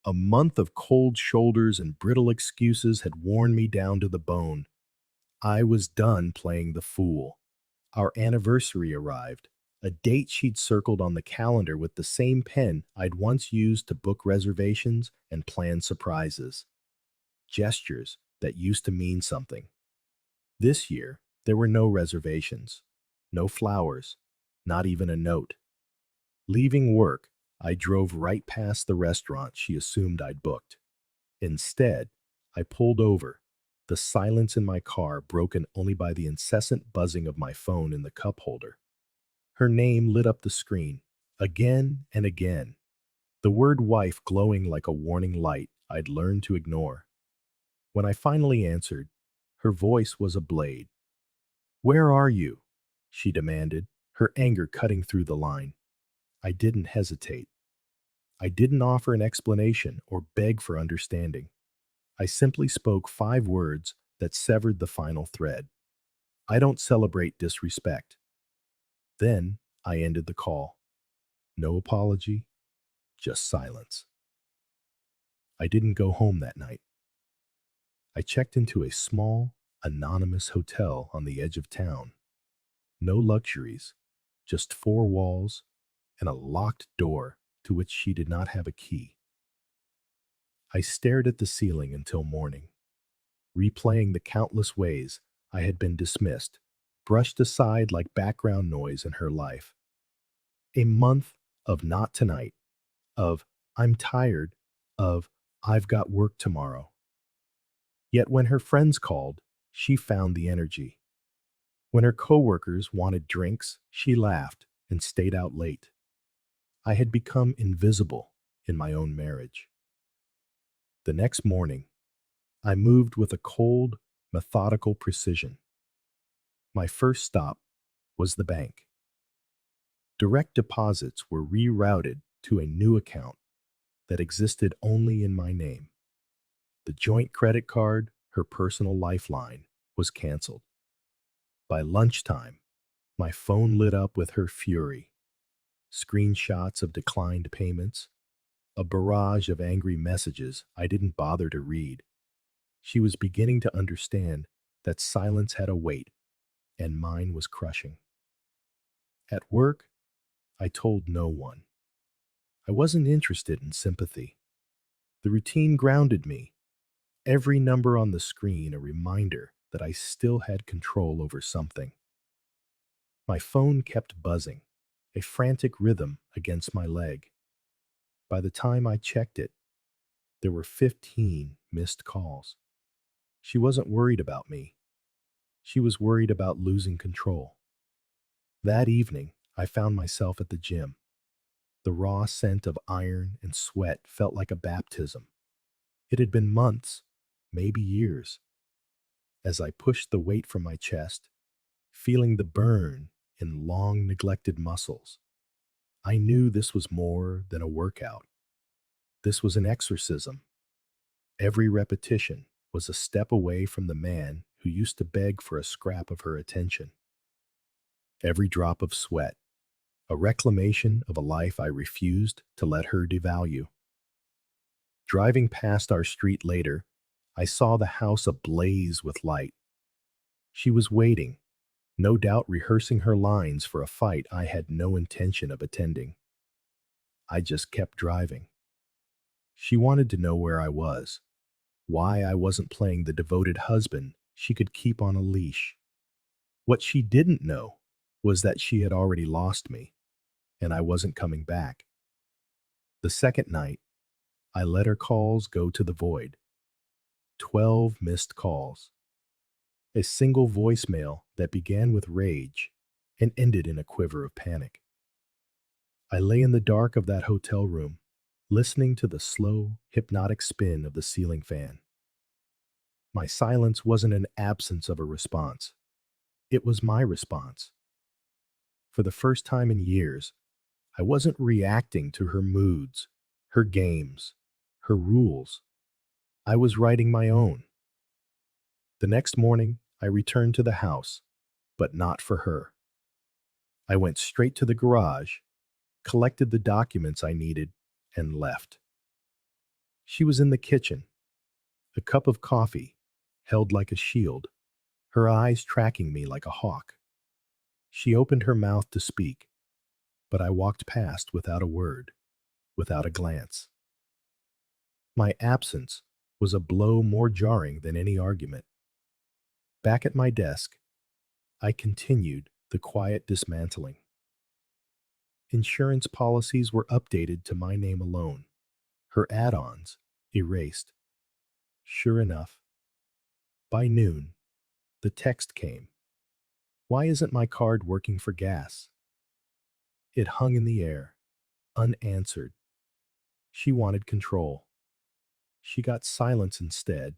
A month of cold shoulders and brittle excuses had worn me down to the bone. I was done playing the fool. Our anniversary arrived, a date she'd circled on the calendar with the same pen I'd once used to book reservations and plan surprises. Gestures that used to mean something. This year, there were no reservations, no flowers, not even a note. Leaving work, I drove right past the restaurant she assumed I'd booked. Instead, I pulled over, the silence in my car broken only by the incessant buzzing of my phone in the cup holder. Her name lit up the screen, again and again, the word wife glowing like a warning light I'd learned to ignore. When I finally answered, her voice was a blade. "Where are you?" she demanded, her anger cutting through the line. I didn't hesitate. I didn't offer an explanation or beg for understanding. I simply spoke 5 words that severed the final thread. "I don't celebrate disrespect." Then I ended the call. No apology, just silence. I didn't go home that night. I checked into a small, anonymous hotel on the edge of town. No luxuries, just 4 walls and a locked door to which she did not have a key. I stared at the ceiling until morning, replaying the countless ways I had been dismissed, brushed aside like background noise in her life. A month of not tonight, of I'm tired, of I've got work tomorrow. Yet when her friends called, she found the energy. When her coworkers wanted drinks, she laughed and stayed out late. I had become invisible in my own marriage. The next morning, I moved with a cold, methodical precision. My first stop was the bank. Direct deposits were rerouted to a new account that existed only in my name. The joint credit card, her personal lifeline, was canceled. By lunchtime, my phone lit up with her fury. Screenshots of declined payments, a barrage of angry messages I didn't bother to read. She was beginning to understand that silence had a weight, and mine was crushing. At work, I told no one. I wasn't interested in sympathy. The routine grounded me, every number on the screen a reminder that I still had control over something. My phone kept buzzing, a frantic rhythm against my leg. By the time I checked it, there were 15 missed calls. She wasn't worried about me. She was worried about losing control. That evening, I found myself at the gym. The raw scent of iron and sweat felt like a baptism. It had been months, maybe years. As I pushed the weight from my chest, feeling the burn in long neglected muscles, I knew this was more than a workout. This was an exorcism. Every repetition was a step away from the man who used to beg for a scrap of her attention. Every drop of sweat, a reclamation of a life I refused to let her devalue. Driving past our street later, I saw the house ablaze with light. She was waiting, no doubt rehearsing her lines for a fight I had no intention of attending. I just kept driving. She wanted to know where I was, why I wasn't playing the devoted husband she could keep on a leash. What she didn't know was that she had already lost me, and I wasn't coming back. The second night, I let her calls go to the void. 12 missed calls. A single voicemail that began with rage and ended in a quiver of panic. I lay in the dark of that hotel room, listening to the slow, hypnotic spin of the ceiling fan. My silence wasn't an absence of a response. It was my response. For the first time in years, I wasn't reacting to her moods, her games, her rules. I was writing my own. The next morning, I returned to the house, but not for her. I went straight to the garage, collected the documents I needed, and left. She was in the kitchen, a cup of coffee held like a shield, her eyes tracking me like a hawk. She opened her mouth to speak, but I walked past without a word, without a glance. My absence was a blow more jarring than any argument. Back at my desk, I continued the quiet dismantling. Insurance policies were updated to my name alone, her add-ons erased. Sure enough, by noon, the text came. Why isn't my card working for gas? It hung in the air, unanswered. She wanted control. She got silence instead,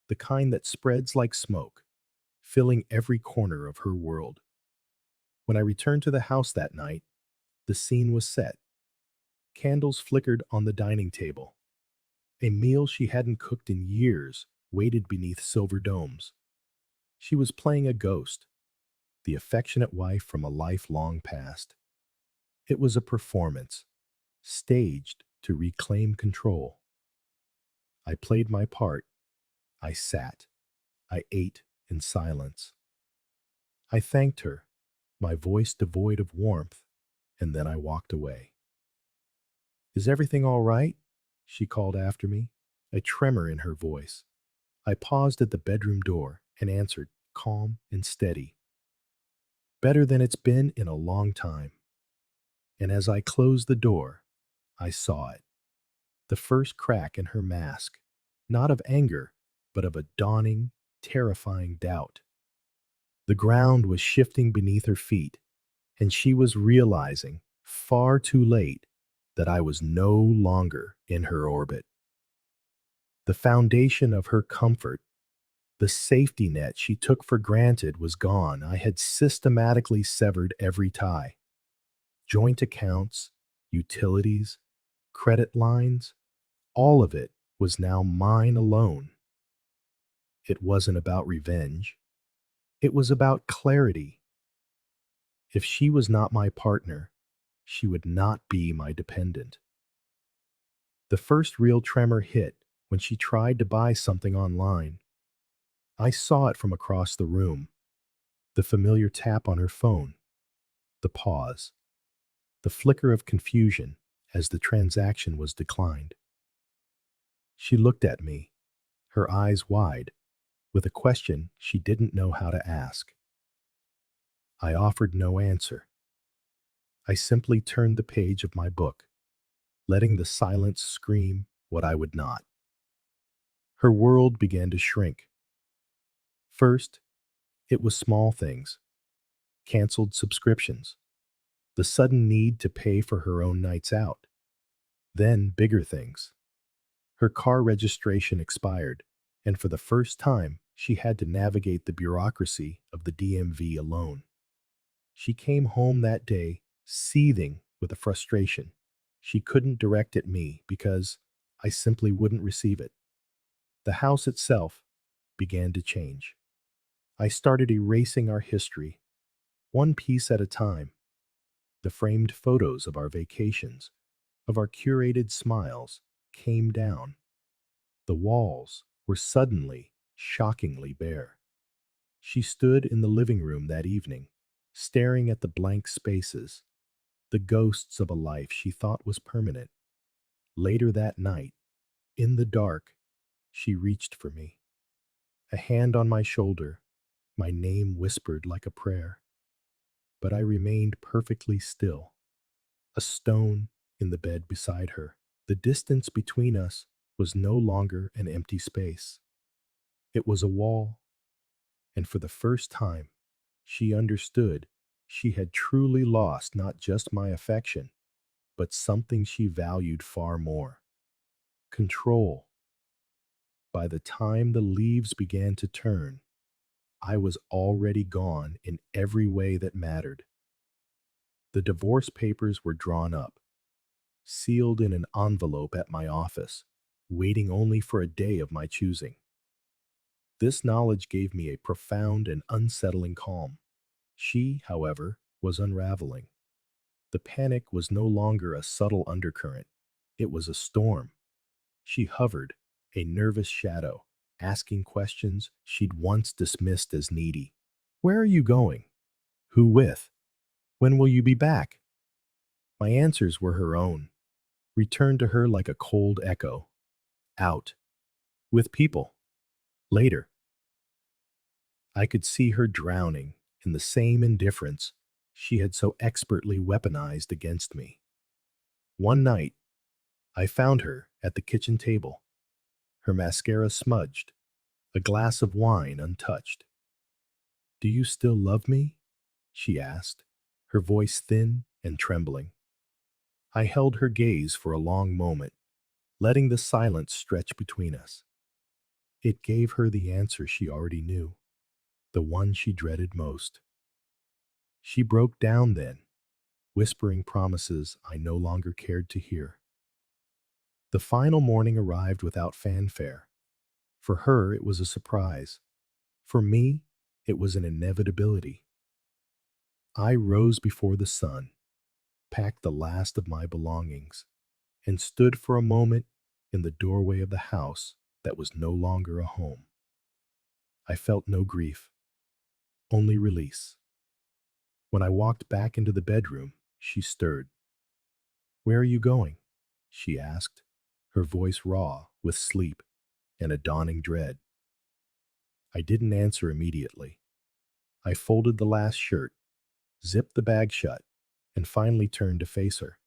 the kind that spreads like smoke, filling every corner of her world. When I returned to the house that night, the scene was set. Candles flickered on the dining table. A meal she hadn't cooked in years waited beneath silver domes. She was playing a ghost, the affectionate wife from a lifelong past. It was a performance, staged to reclaim control. I played my part. I sat. I ate in silence. I thanked her, my voice devoid of warmth, and then I walked away. Is everything all right? She called after me, a tremor in her voice. I paused at the bedroom door and answered, calm and steady. Better than it's been in a long time. And as I closed the door, I saw it. The first crack in her mask, not of anger, but of a dawning, terrifying doubt. The ground was shifting beneath her feet, and she was realizing, far too late, that I was no longer in her orbit. The foundation of her comfort, the safety net she took for granted, was gone. I had systematically severed every tie. Joint accounts, utilities, credit lines, all of it was now mine alone. It wasn't about revenge. It was about clarity. If she was not my partner, she would not be my dependent. The first real tremor hit when she tried to buy something online. I saw it from across the room. The familiar tap on her phone, the pause, the flicker of confusion as the transaction was declined. She looked at me, her eyes wide, with a question she didn't know how to ask. I offered no answer. I simply turned the page of my book, letting the silence scream what I would not. Her world began to shrink. First, it was small things, canceled subscriptions, the sudden need to pay for her own nights out. Then bigger things. Her car registration expired, and for the first time, she had to navigate the bureaucracy of the DMV alone. She came home that day, seething with a frustration. She couldn't direct at me because I simply wouldn't receive it. The house itself began to change. I started erasing our history, one piece at a time. The framed photos of our vacations, of our curated smiles, came down. The walls were suddenly shockingly bare. She stood in the living room that evening, staring at the blank spaces, the ghosts of a life she thought was permanent. Later that night, in the dark, she reached for me. A hand on my shoulder, my name whispered like a prayer. But I remained perfectly still, a stone in the bed beside her. The distance between us was no longer an empty space. It was a wall, and for the first time, she understood she had truly lost not just my affection, but something she valued far more: control. By the time the leaves began to turn, I was already gone in every way that mattered. The divorce papers were drawn up, sealed in an envelope at my office, waiting only for a day of my choosing. This knowledge gave me a profound and unsettling calm. She, however, was unraveling. The panic was no longer a subtle undercurrent. It was a storm. She hovered, a nervous shadow, asking questions she'd once dismissed as needy. Where are you going? Who with? When will you be back? My answers were her own, returned to her like a cold echo. Out. With people. Later. I could see her drowning in the same indifference she had so expertly weaponized against me. One night, I found her at the kitchen table, her mascara smudged, a glass of wine untouched. Do you still love me? She asked, her voice thin and trembling. I held her gaze for a long moment, letting the silence stretch between us. It gave her the answer she already knew, the one she dreaded most. She broke down then, whispering promises I no longer cared to hear. The final morning arrived without fanfare. For her, it was a surprise. For me, it was an inevitability. I rose before the sun, packed the last of my belongings, and stood for a moment in the doorway of the house that was no longer a home. I felt no grief, only release. When I walked back into the bedroom, she stirred. Where are you going? She asked, her voice raw with sleep and a dawning dread. I didn't answer immediately. I folded the last shirt, zipped the bag shut, and finally turned to face her.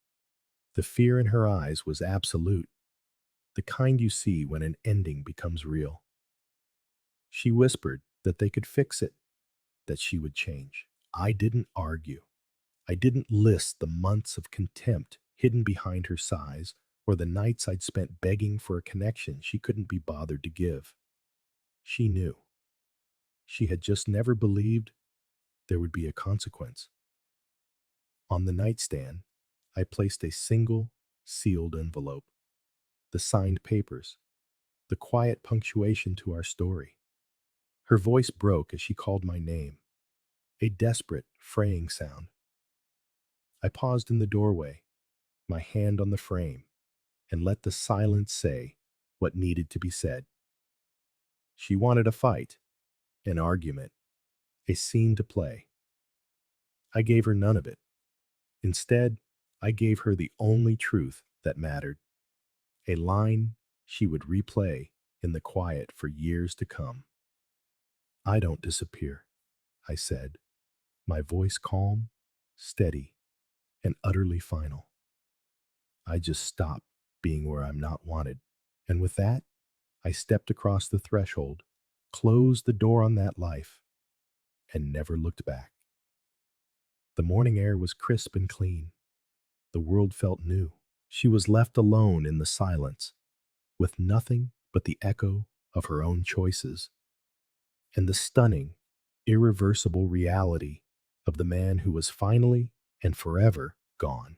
The fear in her eyes was absolute, the kind you see when an ending becomes real. She whispered that they could fix it, that she would change. I didn't argue. I didn't list the months of contempt hidden behind her sighs or the nights I'd spent begging for a connection she couldn't be bothered to give. She knew. She had just never believed there would be a consequence. On the nightstand, I placed a single, sealed envelope, the signed papers, the quiet punctuation to our story. Her voice broke as she called my name, a desperate, fraying sound. I paused in the doorway, my hand on the frame, and let the silence say what needed to be said. She wanted a fight, an argument, a scene to play. I gave her none of it. Instead, I gave her the only truth that mattered, a line she would replay in the quiet for years to come. I don't disappear, I said, my voice calm, steady, and utterly final. I just stop being where I'm not wanted. And with that, I stepped across the threshold, closed the door on that life, and never looked back. The morning air was crisp and clean. The world felt new. She was left alone in the silence, with nothing but the echo of her own choices and the stunning, irreversible reality of the man who was finally and forever gone.